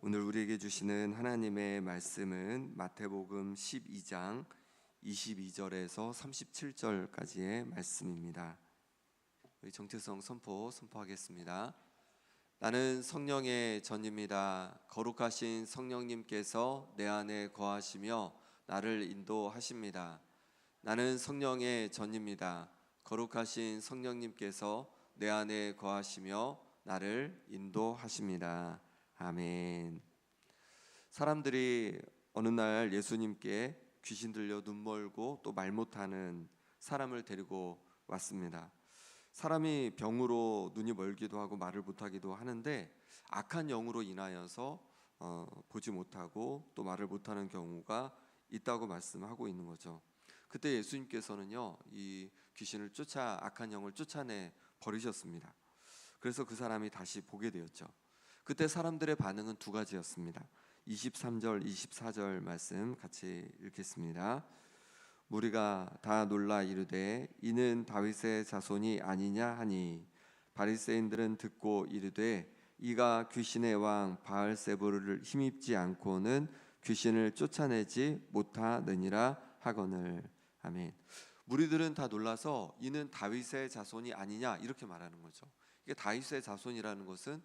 오늘 우리에게 주시는 하나님의 말씀은 마태복음 12장 22절에서 37절까지의 말씀입니다. 우리 정체성 선포하겠습니다. 나는 성령의 전입니다. 거룩하신 성령님께서 내 안에 거하시며 나를 인도하십니다. 나는 성령의 전입니다. 거룩하신 성령님께서 내 안에 거하시며 나를 인도하십니다. 아멘. 사람들이 어느 날 예수님께 귀신 들려 눈 멀고 또 말 못하는 사람을 데리고 왔습니다. 사람이 병으로 눈이 멀기도 하고 말을 못하기도 하는데 악한 영으로 인하여서 보지 못하고 또 말을 못하는 경우가 있다고 말씀하고 있는 거죠. 그때 예수님께서는요, 이 귀신을 악한 영을 쫓아내 버리셨습니다. 그래서 그 사람이 다시 보게 되었죠. 그때 사람들의 반응은 두 가지였습니다. 23절, 24절 말씀 같이 읽겠습니다. 무리가 다 놀라 이르되 이는 다윗의 자손이 아니냐 하니 바리새인들은 듣고 이르되 이가 귀신의 왕 바알세부를 힘입지 않고는 귀신을 쫓아내지 못하느니라 하거늘. 아멘. 무리들은 다 놀라서 이는 다윗의 자손이 아니냐 이렇게 말하는 거죠. 이게 다윗의 자손이라는 것은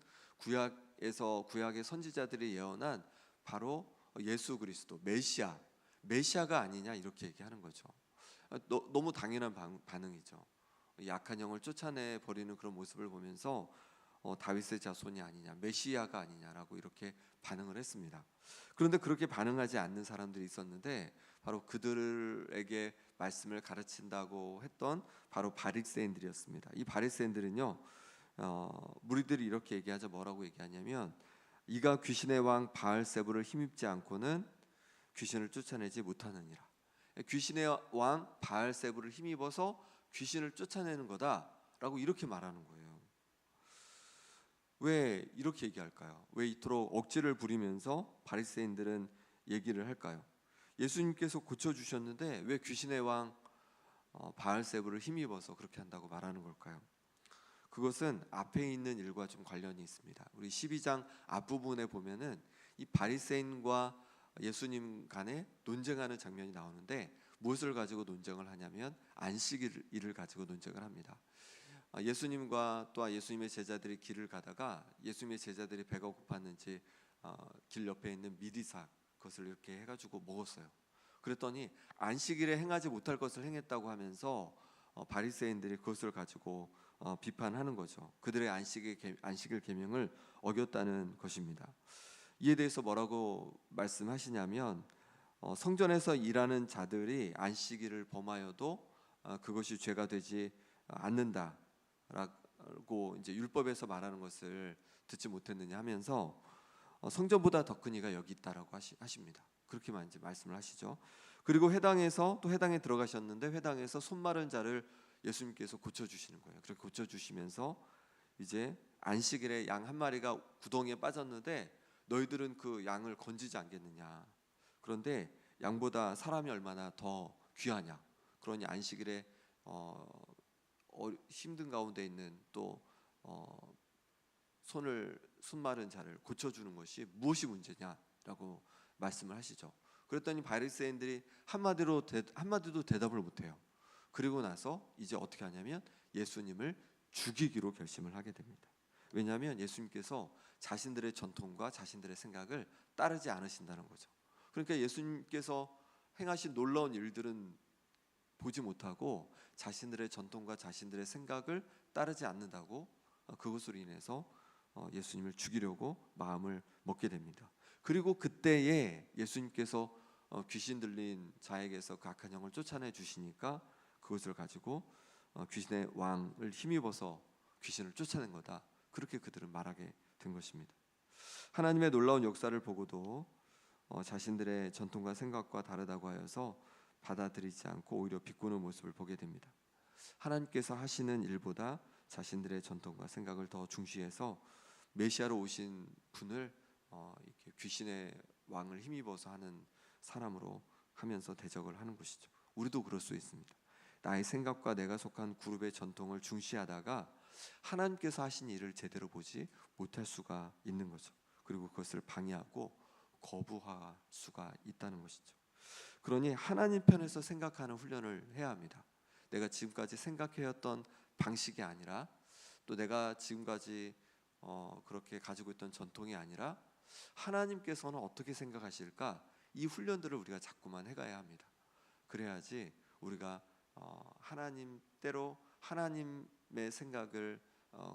구약의 선지자들이 예언한 바로 예수 그리스도 메시아가 아니냐 이렇게 얘기하는 거죠. 너무 당연한 반응이죠. 약한 영을 쫓아내 버리는 그런 모습을 보면서 다윗의 자손이 아니냐, 메시아가 아니냐라고 이렇게 반응을 했습니다. 그런데 그렇게 반응하지 않는 사람들이 있었는데 바로 그들에게 말씀을 가르친다고 했던 바로 바리새인들이었습니다. 이 바리새인들은요, 무리들이 이렇게 얘기하자 뭐라고 얘기하냐면 이가 귀신의 왕 바알세부를 힘입지 않고는 귀신을 쫓아내지 못하느니라. 귀신의 왕 바알세부를 힘입어서 귀신을 쫓아내는 거다라고 이렇게 말하는 거예요. 왜 이렇게 얘기할까요? 왜 이토록 억지를 부리면서 바리새인들은 얘기를 할까요? 예수님께서 고쳐주셨는데 왜 귀신의 왕 바알세부를 힘입어서 그렇게 한다고 말하는 걸까요? 그것은 앞에 있는 일과 좀 관련이 있습니다. 우리 12장 앞부분에 보면은 이 바리새인과 예수님 간에 논쟁하는 장면이 나오는데 무엇을 가지고 논쟁을 하냐면 안식일을 가지고 논쟁을 합니다. 예수님과 또 예수님의 제자들이 길을 가다가 예수님의 제자들이 배가 고팠는지 길 옆에 있는 미리삭 그것을 이렇게 해가지고 먹었어요. 그랬더니 안식일에 행하지 못할 것을 행했다고 하면서 바리새인들이 그것을 가지고 비판하는 거죠. 그들의 안식일 계명을 어겼다는 것입니다. 이에 대해서 뭐라고 말씀하시냐면 성전에서 일하는 자들이 안식일을 범하여도 그것이 죄가 되지 않는다라고 이제 율법에서 말하는 것을 듣지 못했느냐 하면서 성전보다 더 큰 이가 여기 있다라고 하십니다. 그렇게만 이제 말씀을 하시죠. 그리고 회당에 들어가셨는데 회당에서 손 마른 자를 예수님께서 고쳐주시는 거예요. 그렇게 고쳐주시면서 이제 안식일에 양 한 마리가 구덩이에 빠졌는데 너희들은 그 양을 건지지 않겠느냐. 그런데 양보다 사람이 얼마나 더 귀하냐. 그러니 안식일에 힘든 가운데 있는 또 손 마른 자를 고쳐주는 것이 무엇이 문제냐라고 말씀을 하시죠. 그랬더니 바리새인들이 한마디도 대답을 못해요. 그리고 나서 이제 어떻게 하냐면 예수님을 죽이기로 결심을 하게 됩니다. 왜냐하면 예수님께서 자신들의 전통과 자신들의 생각을 따르지 않으신다는 거죠. 그러니까 예수님께서 행하신 놀라운 일들은 보지 못하고 자신들의 전통과 자신들의 생각을 따르지 않는다고 그것으로 인해서 예수님을 죽이려고 마음을 먹게 됩니다. 그리고 그때에 예수님께서 귀신 들린 자에게서 그 악한 영을 쫓아내 주시니까 그것을 가지고 귀신의 왕을 힘입어서 귀신을 쫓아낸 거다. 그렇게 그들은 말하게 된 것입니다. 하나님의 놀라운 역사를 보고도 자신들의 전통과 생각과 다르다고 하여서 받아들이지 않고 오히려 비꼬는 모습을 보게 됩니다. 하나님께서 하시는 일보다 자신들의 전통과 생각을 더 중시해서 메시아로 오신 분을 이렇게 귀신의 왕을 힘입어서 하는 사람으로 하면서 대적을 하는 것이죠. 우리도 그럴 수 있습니다. 나의 생각과 내가 속한 그룹의 전통을 중시하다가 하나님께서 하신 일을 제대로 보지 못할 수가 있는 거죠. 그리고 그것을 방해하고 거부할 수가 있다는 것이죠. 그러니 하나님 편에서 생각하는 훈련을 해야 합니다. 내가 지금까지 생각해왔던 방식이 아니라, 또 내가 지금까지 그렇게 가지고 있던 전통이 아니라 하나님께서는 어떻게 생각하실까, 이 훈련들을 우리가 자꾸만 해가야 합니다. 그래야지 우리가 하나님 때로 하나님의 생각을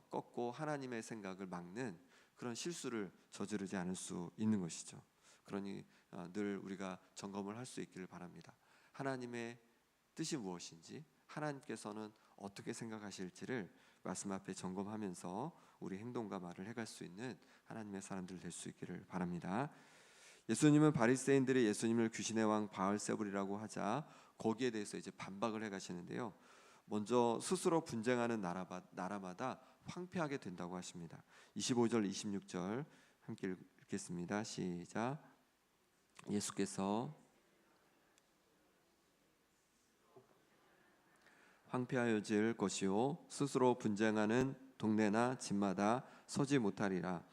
꺾고 하나님의 생각을 막는 그런 실수를 저지르지 않을 수 있는 것이죠. 그러니 늘 우리가 점검을 할 수 있기를 바랍니다. 하나님의 뜻이 무엇인지, 하나님께서는 어떻게 생각하실지를 말씀 앞에 점검하면서 우리 행동과 말을 해갈 수 있는 하나님의 사람들 될 수 있기를 바랍니다. 예수님은 바리새인들이 예수님을 귀신의 왕 바알세불이라고 하자 거기에 대해서 이제 반박을 해가시는데요. 먼저 스스로 분쟁하는 나라마다 황폐하게 된다고 하십니다. 25절 26절 함께 읽겠습니다. 시작. 예수께서 황폐하여질 것이요 스스로 분쟁하는 동네나 집마다 서지 못하리라.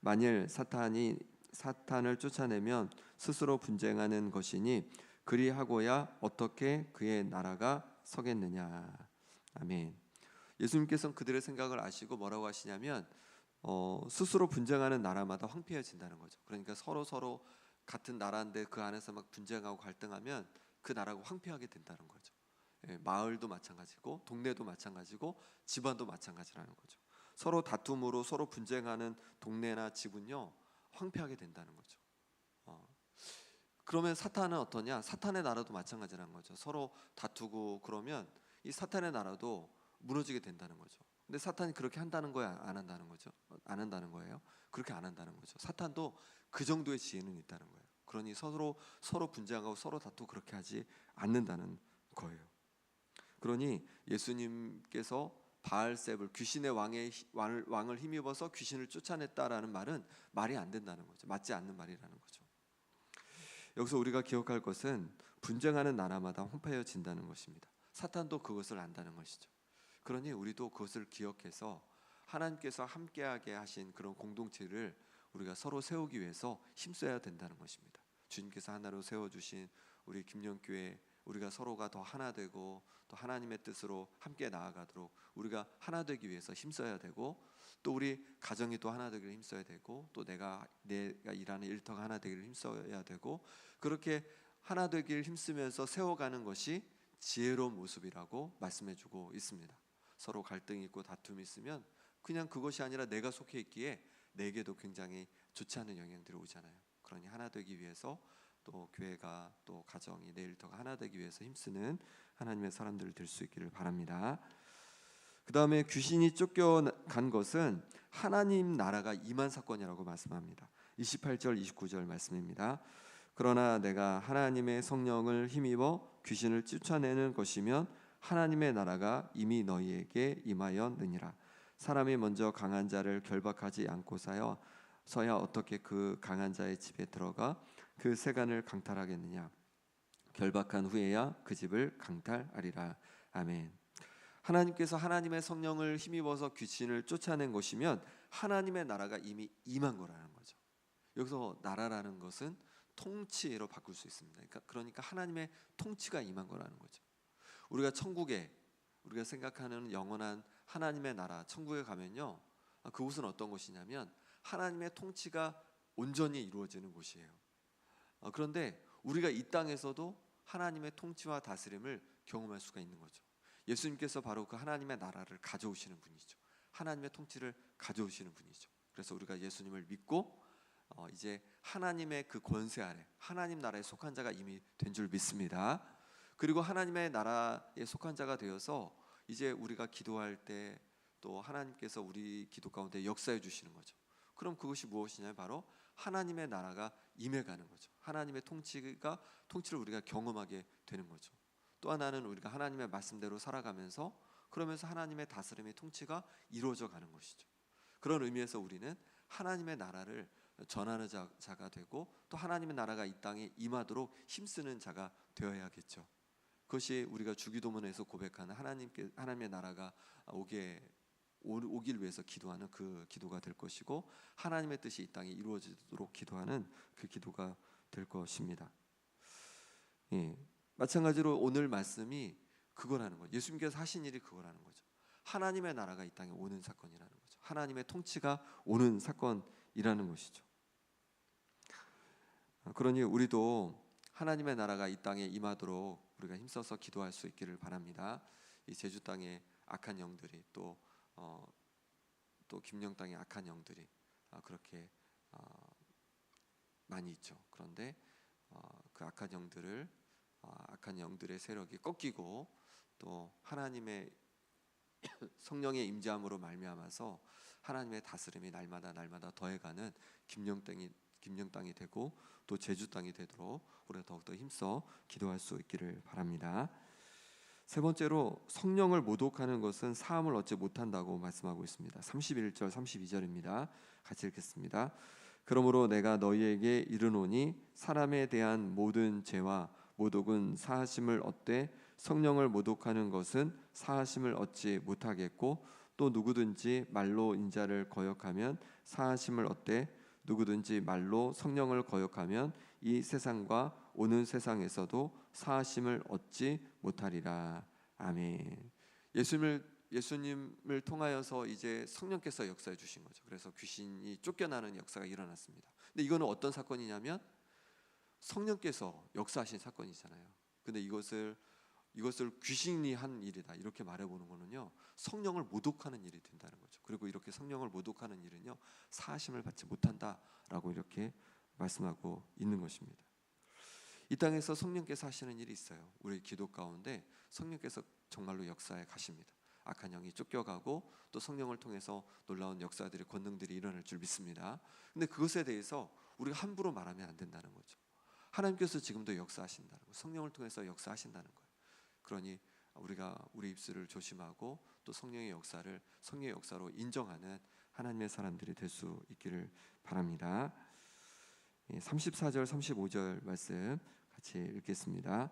만일 사탄을 쫓아내면 스스로 분쟁하는 것이니 그리하고야 어떻게 그의 나라가 서겠느냐. 아멘. 예수님께서는 그들의 생각을 아시고 뭐라고 하시냐면 스스로 분쟁하는 나라마다 황폐해진다는 거죠. 그러니까 서로 같은 나라인데 그 안에서 막 분쟁하고 갈등하면 그 나라가 황폐하게 된다는 거죠. 마을도 마찬가지고 동네도 마찬가지고 집안도 마찬가지라는 거죠. 서로 다툼으로 서로 분쟁하는 동네나 집은요 황폐하게 된다는 거죠. 그러면 사탄은 어떠냐? 사탄의 나라도 마찬가지라는 거죠. 서로 다투고 그러면 이 사탄의 나라도 무너지게 된다는 거죠. 근데 사탄이 그렇게 한다는 거야, 안 한다는 거죠? 안 한다는 거예요. 그렇게 안 한다는 거죠. 사탄도 그 정도의 지혜는 있다는 거예요. 그러니 서로 분쟁하고 서로 다투고 그렇게 하지 않는다는 거예요. 그러니 예수님께서 바알세불 귀신의 왕을 힘입어서 귀신을 쫓아냈다라는 말은 말이 안 된다는 거죠. 맞지 않는 말이라는 거죠. 여기서 우리가 기억할 것은 분쟁하는 나라마다 황폐해진다는 것입니다. 사탄도 그것을 안다는 것이죠. 그러니 우리도 그것을 기억해서 하나님께서 함께하게 하신 그런 공동체를 우리가 서로 세우기 위해서 힘써야 된다는 것입니다. 주님께서 하나로 세워주신 우리 김영교회, 우리가 서로가 더 하나 되고 또 하나님의 뜻으로 함께 나아가도록 우리가 하나 되기 위해서 힘써야 되고, 또 우리 가정이 또 하나 되기를 힘써야 되고, 또 내가 일하는 일터가 하나 되기를 힘써야 되고, 그렇게 하나 되기를 힘쓰면서 세워가는 것이 지혜로운 모습이라고 말씀해주고 있습니다. 서로 갈등이 있고 다툼이 있으면 그냥 그것이 아니라 내가 속해 있기에 내게도 굉장히 좋지 않은 영향들이 오잖아요. 그러니 하나 되기 위해서 또 교회가 또 가정이 내 일터가 하나 되기 위해서 힘쓰는 하나님의 사람들 될 수 있기를 바랍니다. 그 다음에 귀신이 쫓겨간 것은 하나님 나라가 임한 사건이라고 말씀합니다. 28절 29절 말씀입니다. 그러나 내가 하나님의 성령을 힘입어 귀신을 쫓아내는 것이면 하나님의 나라가 이미 너희에게 임하였느니라. 사람이 먼저 강한 자를 결박하지 않고서야 어떻게 그 강한 자의 집에 들어가 그 세간을 강탈하겠느냐. 결박한 후에야 그 집을 강탈하리라. 아멘. 하나님께서 하나님의 성령을 힘입어서 귀신을 쫓아낸 것이면 하나님의 나라가 이미 임한 거라는 거죠. 여기서 나라라는 것은 통치로 바꿀 수 있습니다. 그러니까 하나님의 통치가 임한 거라는 거죠. 우리가 천국에 우리가 생각하는 영원한 하나님의 나라 천국에 가면요, 그곳은 어떤 곳이냐면 하나님의 통치가 온전히 이루어지는 곳이에요. 그런데 우리가 이 땅에서도 하나님의 통치와 다스림을 경험할 수가 있는 거죠. 예수님께서 바로 그 하나님의 나라를 가져오시는 분이죠. 하나님의 통치를 가져오시는 분이죠. 그래서 우리가 예수님을 믿고 이제 하나님의 그 권세 아래 하나님 나라에 속한 자가 이미 된 줄 믿습니다. 그리고 하나님의 나라에 속한 자가 되어서 이제 우리가 기도할 때 또 하나님께서 우리 기도 가운데 역사해 주시는 거죠. 그럼 그것이 무엇이냐면 바로 하나님의 나라가 임해가는 거죠. 하나님의 통치를 우리가 경험하게 되는 거죠. 또 하나는 우리가 하나님의 말씀대로 살아가면서 그러면서 하나님의 다스림의 통치가 이루어져 가는 것이죠. 그런 의미에서 우리는 하나님의 나라를 전하는 자가 되고 또 하나님의 나라가 이 땅에 임하도록 힘쓰는 자가 되어야겠죠. 그것이 우리가 주기도문에서 고백하는 하나님의 나라가 오길 위해서 기도하는 그 기도가 될 것이고, 하나님의 뜻이 이 땅에 이루어지도록 기도하는 그 기도가 될 것입니다. 예, 마찬가지로 오늘 말씀이 그거라는 거죠. 예수님께서 하신 일이 그거라는 거죠. 하나님의 나라가 이 땅에 오는 사건이라는 거죠. 하나님의 통치가 오는 사건이라는 것이죠. 그러니 우리도 하나님의 나라가 이 땅에 임하도록 우리가 힘써서 기도할 수 있기를 바랍니다. 이 제주 땅에 악한 영들이 또 김영 땅에 악한 영들이 그렇게 많이 있죠. 그런데 그 악한 영들의 세력이 꺾이고 또 하나님의 성령의 임재함으로 말미암아서 하나님의 다스림이 날마다 더해가는 김영 땅이 되고 또 제주 땅이 되도록 우리가 더욱더 힘써 기도할 수 있기를 바랍니다. 세 번째로 성령을 모독하는 것은 사함을 얻지 못한다고 말씀하고 있습니다. 31절 32절입니다. 같이 읽겠습니다. 그러므로 내가 너희에게 이르노니 사람에 대한 모든 죄와 모독은 사하심을 얻되 성령을 모독하는 것은 사하심을 얻지 못하겠고 또 누구든지 말로 인자를 거역하면 사하심을 얻되 누구든지 말로 성령을 거역하면 이 세상과 오는 세상에서도 사하심을 얻지 못하리라. 아멘. 예수님을 통하여서 이제 성령께서 역사해 주신 거죠. 그래서 귀신이 쫓겨나는 역사가 일어났습니다. 근데 이거는 어떤 사건이냐면 성령께서 역사하신 사건이잖아요. 근데 이것을 귀신이 한 일이다 이렇게 말해보는 거는요, 성령을 모독하는 일이 된다는 거죠. 그리고 이렇게 성령을 모독하는 일은요, 사하심을 받지 못한다라고 이렇게 말씀하고 있는 것입니다. 이 땅에서 성령께서 하시는 일이 있어요. 우리 기도 가운데 성령께서 정말로 역사에 가십니다. 악한 영이 쫓겨가고 또 성령을 통해서 놀라운 역사들이, 권능들이 일어날 줄 믿습니다. 근데 그것에 대해서 우리가 함부로 말하면 안 된다는 거죠. 하나님께서 지금도 역사하신다는 거, 성령을 통해서 역사하신다는 거예요. 그러니 우리가 우리 입술을 조심하고 또 성령의 역사로 인정하는 하나님의 사람들이 될 수 있기를 바랍니다. 34절 35절 말씀 같이 읽겠습니다.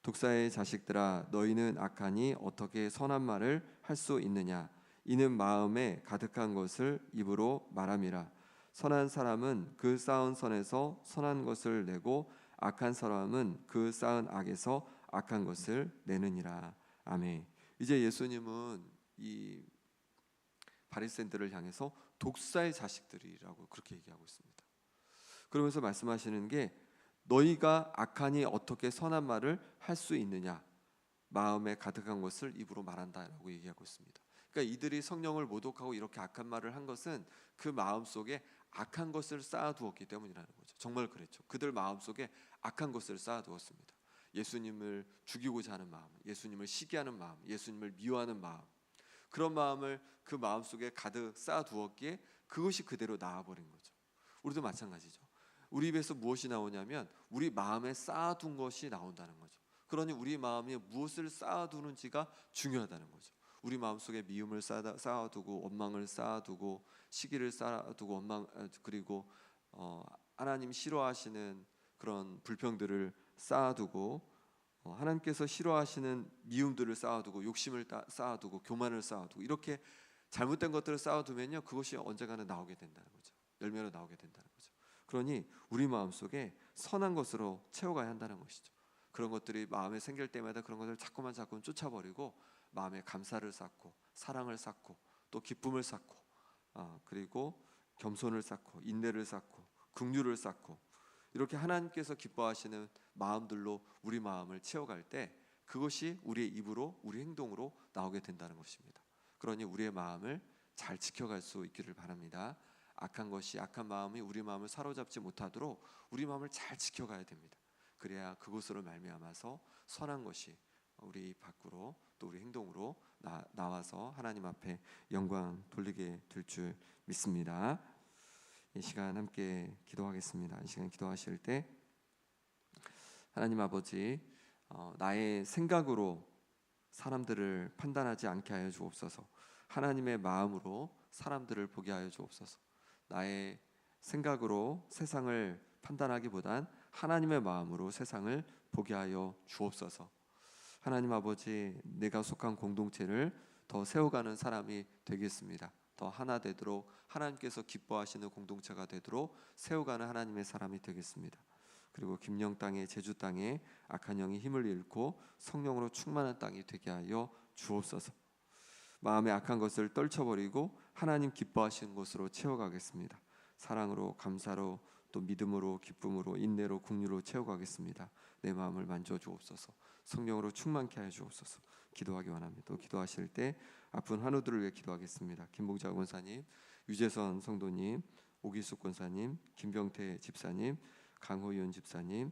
독사의 자식들아, 너희는 악하니 어떻게 선한 말을 할 수 있느냐? 이는 마음에 가득한 것을 입으로 말함이라. 선한 사람은 그 쌓은 선에서 선한 것을 내고 악한 사람은 그 쌓은 악에서 악한 것을 내느니라. 아멘. 이제 예수님은 이 바리새인들을 향해서 독사의 자식들이라고 그렇게 얘기하고 있습니다. 그러면서 말씀하시는 게, 너희가 악하니 어떻게 선한 말을 할 수 있느냐? 마음에 가득한 것을 입으로 말한다라고 얘기하고 있습니다. 그러니까 이들이 성령을 모독하고 이렇게 악한 말을 한 것은 그 마음속에 악한 것을 쌓아두었기 때문이라는 거죠. 정말 그랬죠. 그들 마음속에 악한 것을 쌓아두었습니다. 예수님을 죽이고자 하는 마음, 예수님을 시기하는 마음, 예수님을 미워하는 마음, 그런 마음을 그 마음속에 가득 쌓아두었기에 그것이 그대로 나와버린 거죠. 우리도 마찬가지죠. 우리 입에서 무엇이 나오냐면 우리 마음에 쌓아둔 것이 나온다는 거죠. 그러니 우리 마음에 무엇을 쌓아두는지가 중요하다는 거죠. 우리 마음속에 미움을 쌓아두고 원망을 쌓아두고 시기를 쌓아두고 그리고 하나님 싫어하시는 그런 불평들을 쌓아두고 하나님께서 싫어하시는 미움들을 쌓아두고 욕심을 쌓아두고 교만을 쌓아두고 이렇게 잘못된 것들을 쌓아두면요, 그것이 언젠가는 나오게 된다는 거죠. 열매로 나오게 된다는 거죠. 그러니 우리 마음속에 선한 것으로 채워가야 한다는 것이죠. 그런 것들이 마음에 생길 때마다 그런 것들을 자꾸만 쫓아버리고 마음에 감사를 쌓고 사랑을 쌓고 또 기쁨을 쌓고 그리고 겸손을 쌓고 인내를 쌓고 긍휼을 쌓고 이렇게 하나님께서 기뻐하시는 마음들로 우리 마음을 채워갈 때 그것이 우리의 입으로 우리 행동으로 나오게 된다는 것입니다. 그러니 우리의 마음을 잘 지켜갈 수 있기를 바랍니다. 악한 마음이 우리 마음을 사로잡지 못하도록 우리 마음을 잘 지켜가야 됩니다. 그래야 그곳으로 말미암아서 선한 것이 우리 밖으로 또 우리 행동으로 나와서 하나님 앞에 영광 돌리게 될 줄 믿습니다. 이 시간 함께 기도하겠습니다. 이 시간 기도하실 때 하나님 아버지, 나의 생각으로 사람들을 판단하지 않게 하여 주옵소서. 하나님의 마음으로 사람들을 보게 하여 주옵소서. 나의 생각으로 세상을 판단하기보단 하나님의 마음으로 세상을 보게 하여 주옵소서. 하나님 아버지, 내가 속한 공동체를 더 세워가는 사람이 되겠습니다. 더 하나 되도록 하나님께서 기뻐하시는 공동체가 되도록 세워가는 하나님의 사람이 되겠습니다. 그리고 김영 땅에 제주 땅에 악한 영이 힘을 잃고 성령으로 충만한 땅이 되게 하여 주옵소서. 마음의 악한 것을 떨쳐버리고 하나님 기뻐하시는 것으로 채워가겠습니다. 사랑으로, 감사로, 또 믿음으로, 기쁨으로, 인내로, 긍휼로 채워가겠습니다. 내 마음을 만져주옵소서. 성령으로 충만케 하여 주옵소서. 기도하기 원합니다. 또 기도하실 때 아픈 환우들을 위해 기도하겠습니다. 김봉자 권사님, 유재선 성도님, 오기숙 권사님, 김병태 집사님, 강호윤 집사님,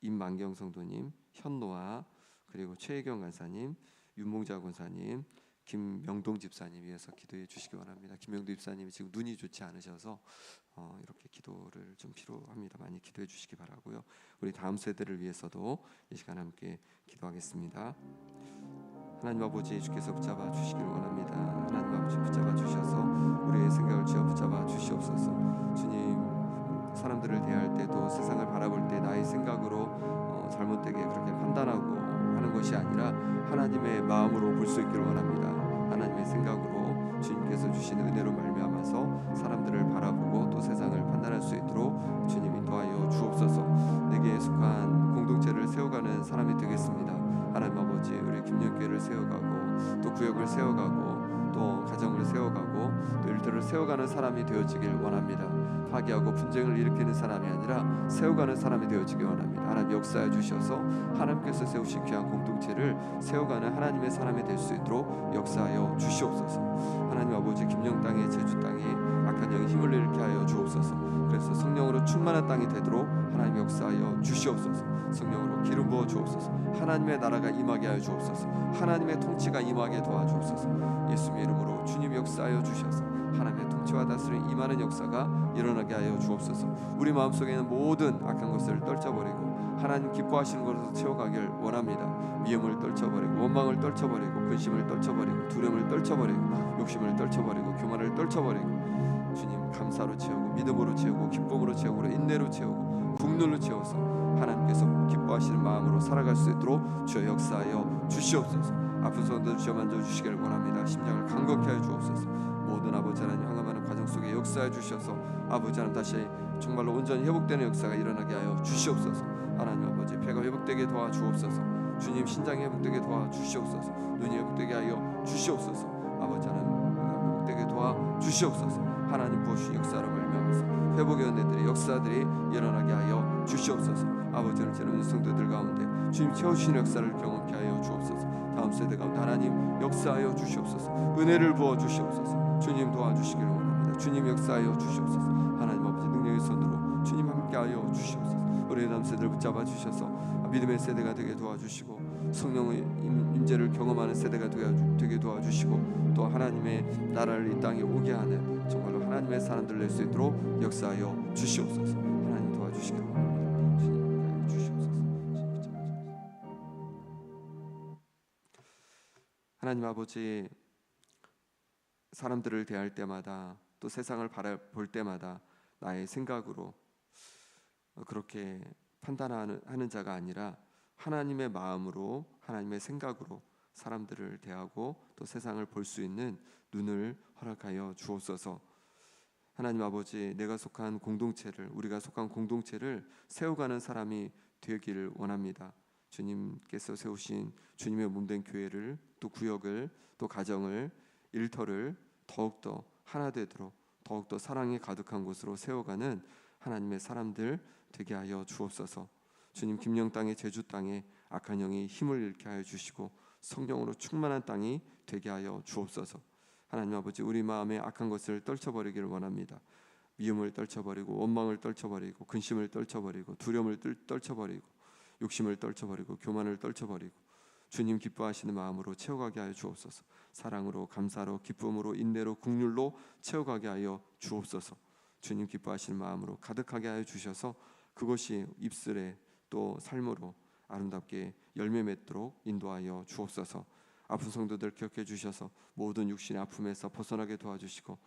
임만경 성도님, 현노아, 그리고 최혜경 간사님, 윤봉자 권사님, 김명동 집사님 위해서 기도해 주시기 원합니다. 김명동 집사님이 지금 눈이 좋지 않으셔서 이렇게 기도를 좀 필요합니다. 많이 기도해 주시기 바라고요. 우리 다음 세대를 위해서도 이 시간 함께 기도하겠습니다. 하나님 아버지, 주께서 붙잡아 주시기를 원합니다. 하나님 아버지, 붙잡아 주셔서 우리의 생각을 쥐어 붙잡아 주시옵소서. 주님, 사람들을 대할 때도 세상을 바라볼 때 나의 생각으로 잘못되게 그렇게 판단하고 하는 것이 아니라 하나님의 마음으로 볼 수 있기를 원합니다. 하나님의 생각으로 주님께서 주시는 은혜로 말미암아서 사람들을 바라보고 또 세상을 판단할 수 있도록 주님 인도하여 주옵소서. 내게 속한 공동체를 세워가는 사람이 되겠습니다. 하나님 아버지, 우리 김영교회를 세워가고 또 구역을 세워가고 또 가정을 세워가고 또 일터를 세워가는 사람이 되어지길 원합니다. 파괴하고 분쟁을 일으키는 사람이 아니라 세워가는 사람이 되어지길 원합니다. 하나님 역사해 주셔서 하나님께서 세우신 귀한 공동체를 세워가는 하나님의 사람이 될 수 있도록 역사하여 주시옵소서. 하나님 아버지, 김영 땅에 제주 땅에 악한 영이 힘을 일으켜 하여 주옵소서. 그래서 성령으로 충만한 땅이 되도록 하나님 역사하여 주시옵소서. 성령으로 기름 부어 주옵소서. 하나님의 나라가 임하게 하여 주옵소서. 하나님의 통치가 임하게 도와주옵소서. 예수님의 이름으로 주님 역사하여 주셔서 하나님의 통치와 다스림 임하는 역사가 일어나게 하여 주옵소서. 우리 마음속에는 모든 악한 것을 떨쳐버리고 하나님 기뻐하시는 것으로 채워가길 원합니다. 미움을 떨쳐버리고 원망을 떨쳐버리고 근심을 떨쳐버리고 두려움을 떨쳐버리고 욕심을 떨쳐버리고 교만을 떨쳐버리고 주님 감사로 채우고 믿음으로 채우고 기쁨으로 채우고 인내로 채우고 긍휼로 채워서 하나님께서 기뻐하시는 마음으로 살아갈 수 있도록 주여 역사하여 주시옵소서. 아픈 손들 주여 만져주시기를 원합니다. 심장을 강건케 하여 주옵소서. 모든 아버지 하나님 항암하는 과정 속에 역사해 주셔서 아버지 하나님 다시 정말로 온전히 회복되는 역사가 일어나게 하여 주시옵소서. 하나님 아버지, 배가 회복되게 도와주옵소서. 주님, 신장이 회복되게 도와주시옵소서. 눈이 회복되게 하여 주시옵소서. 아버지 하나님 회복되게 도와주시옵소서. 하나님 부어주신 역사로 말미암아서 회복의 은혜들이 역사들이 일어나게 하여 주시옵소서. 아버지를 지르는 성도들 가운데 주님 채우신 역사를 경험케 하여 주옵소서. 다음 세대 가운데 하나님 역사하여 주시옵소서. 은혜를 부어 주시옵소서. 주님 도와주시기를 원합니다. 주님 역사하여 주시옵소서. 하나님 아버지 능력의 손으로 주님 함께하여 주시옵소서. 우리 다음 세대를 붙잡아 주셔서 믿음의 세대가 되게 도와주시고 성령의 임재를 경험하는 세대가 되게 도와주시고 또 하나님의 나라를 이 땅에 오게 하는 정말로 하나님의 사람들 낼 수 있도록 역사하여 주시옵소서. 하나님 도와주시기를 원합니다. 주님 주시옵소서. 하나님 아버지, 사람들을 대할 때마다 또 세상을 바라볼 때마다 나의 생각으로 그렇게 판단하는 자가 아니라 하나님의 마음으로 하나님의 생각으로 사람들을 대하고 또 세상을 볼 수 있는 눈을 허락하여 주옵소서. 하나님 아버지, 내가 속한 공동체를 우리가 속한 공동체를 세워가는 사람이 되기를 원합니다. 주님께서 세우신 주님의 몸된 교회를 또 구역을 또 가정을 일터를 더욱더 하나 되도록 더욱더 사랑이 가득한 곳으로 세워가는 하나님의 사람들 되게 하여 주옵소서. 주님, 김영 땅에 제주 땅에 악한 영이 힘을 잃게 하여 주시고 성령으로 충만한 땅이 되게 하여 주옵소서. 하나님 아버지, 우리 마음에 악한 것을 떨쳐버리기를 원합니다. 미움을 떨쳐버리고 원망을 떨쳐버리고 근심을 떨쳐버리고 두려움을 떨쳐버리고 욕심을 떨쳐버리고 교만을 떨쳐버리고 주님 기뻐하시는 마음으로 채워가게 하여 주옵소서. 사랑으로 감사로 기쁨으로 인내로 긍휼로 채워가게 하여 주옵소서. 주님 기뻐하시는 마음으로 가득하게 하여 주셔서 그것이 입술에 또 삶으로 아름답게 열매 맺도록 인도하여 주옵소서. 아픈 성도들 기억해 주셔서 모든 육신의 아픔에서 벗어나게 도와주시고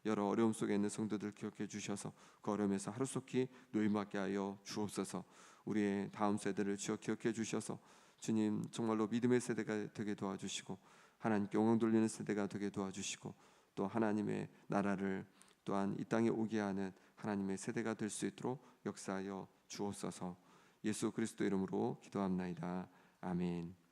여러 어려움 속에 있는 성도들 기억해 주셔서 그 어려움에서 하루속히 노임받게 하여 주옵소서. 우리의 다음 세대를 기억해 주셔서 주님 정말로 믿음의 세대가 되게 도와주시고 하나님께 영광 돌리는 세대가 되게 도와주시고 또 하나님의 나라를 또한 이 땅에 오게 하는 하나님의 세대가 될 수 있도록 역사하여 주옵소서. 예수 그리스도 이름으로 기도합나이다. 아멘.